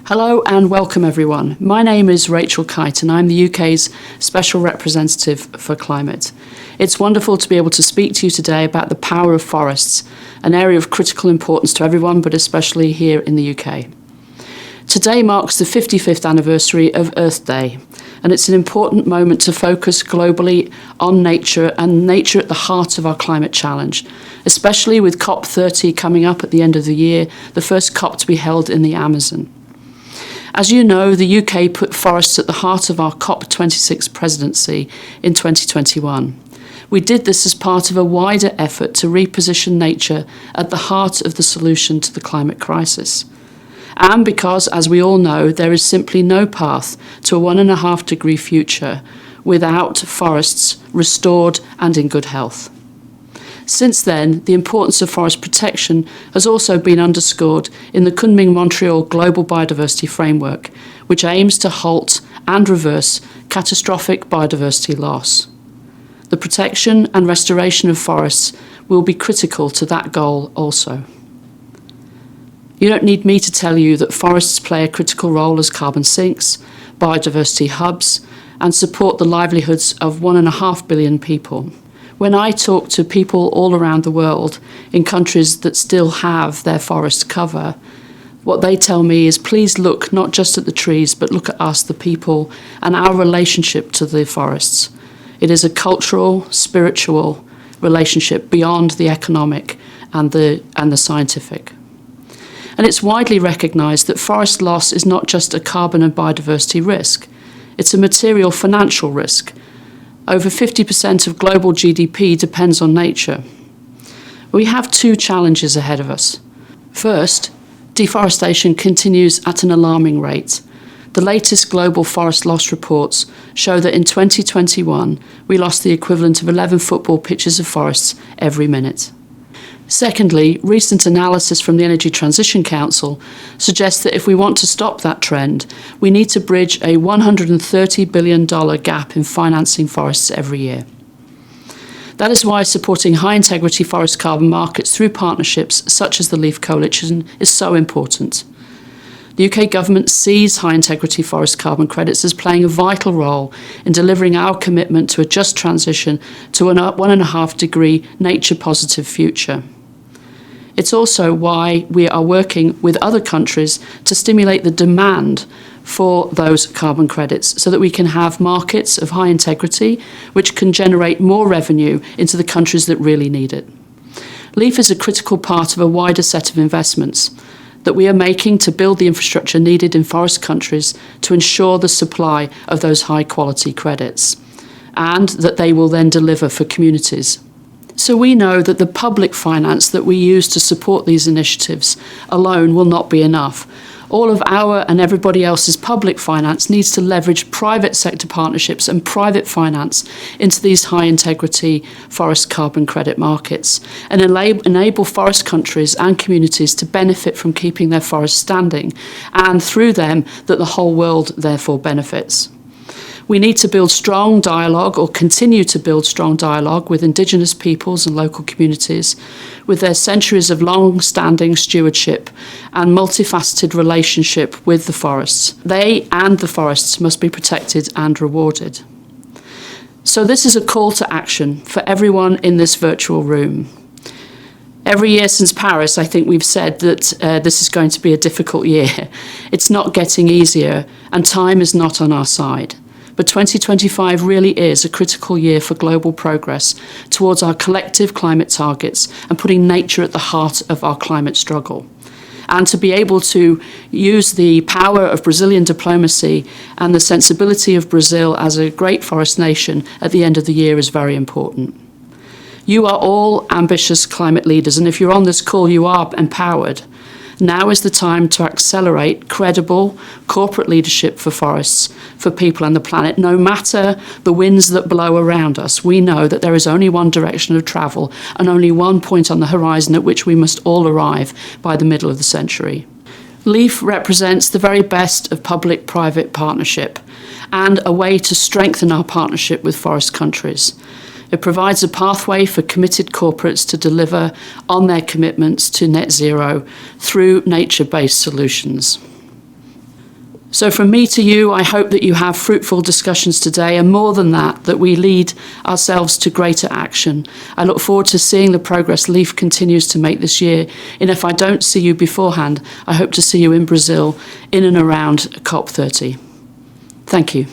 Hello and welcome everyone. My name is Rachel Kyte and I'm the UK's Special Representative for Climate. It's wonderful to be able to speak to you today about the power of forests, an area of critical importance to everyone, but especially here in the UK. Today marks the 55th anniversary of Earth Day, and it's an important moment to focus globally on nature and nature at the heart of our climate challenge, especially with COP30 coming up at the end of the year, the first COP to be held in the Amazon. As you know, the UK put forests at the heart of our COP26 presidency in 2021. We did this as part of a wider effort to reposition nature at the heart of the solution to the climate crisis. And because, as we all know, there is simply no path to a 1.5 degree future without forests restored and in good health. Since then, the importance of forest protection has also been underscored in the Kunming-Montreal Global Biodiversity Framework, which aims to halt and reverse catastrophic biodiversity loss. The protection and restoration of forests will be critical to that goal also. You don't need me to tell you that forests play a critical role as carbon sinks, biodiversity hubs, and support the livelihoods of 1.5 billion people. When I talk to people all around the world in countries that still have their forest cover, what they tell me is please look not just at the trees, but look at us, the people, and our relationship to the forests. It is a cultural, spiritual relationship beyond the economic and the scientific. And it's widely recognised that forest loss is not just a carbon and biodiversity risk, it's a material financial risk. Over 50% of global GDP depends on nature. We have two challenges ahead of us. First, deforestation continues at an alarming rate. The latest global forest loss reports show that in 2021, we lost the equivalent of 11 football pitches of forests every minute. Secondly, recent analysis from the Energy Transition Council suggests that if we want to stop that trend, we need to bridge a $130 billion gap in financing forests every year. That is why supporting high-integrity forest carbon markets through partnerships such as the LEAF Coalition is so important. The UK government sees high-integrity forest carbon credits as playing a vital role in delivering our commitment to a just transition to a 1.5 degree nature-positive future. It's also why we are working with other countries to stimulate the demand for those carbon credits so that we can have markets of high integrity which can generate more revenue into the countries that really need it. LEAF is a critical part of a wider set of investments that we are making to build the infrastructure needed in forest countries to ensure the supply of those high quality credits and that they will then deliver for communities. So we know that the public finance that we use to support these initiatives alone will not be enough. All of our and everybody else's public finance needs to leverage private sector partnerships and private finance into these high integrity forest carbon credit markets and enable forest countries and communities to benefit from keeping their forests standing, and through them that the whole world therefore benefits. We need to build strong dialogue, or continue to build strong dialogue, with Indigenous peoples and local communities, with their centuries of long-standing stewardship and multifaceted relationship with the forests. They and the forests must be protected and rewarded. So this is a call to action for everyone in this virtual room. Every year since Paris, I think we've said that this is going to be a difficult year. It's not getting easier, and time is not on our side. But 2025 really is a critical year for global progress towards our collective climate targets and putting nature at the heart of our climate struggle. And to be able to use the power of Brazilian diplomacy and the sensibility of Brazil as a great forest nation at the end of the year is very important. You are all ambitious climate leaders, and if you're on this call, you are empowered. Now is the time to accelerate credible corporate leadership for forests, for people and the planet. No matter the winds that blow around us, we know that there is only one direction of travel and only one point on the horizon at which we must all arrive by the middle of the century. LEAF represents the very best of public-private partnership and a way to strengthen our partnership with forest countries. It provides a pathway for committed corporates to deliver on their commitments to net zero through nature-based solutions. So from me to you, I hope that you have fruitful discussions today, and more than that, that we lead ourselves to greater action. I look forward to seeing the progress LEAF continues to make this year. And if I don't see you beforehand, I hope to see you in Brazil in and around COP30. Thank you.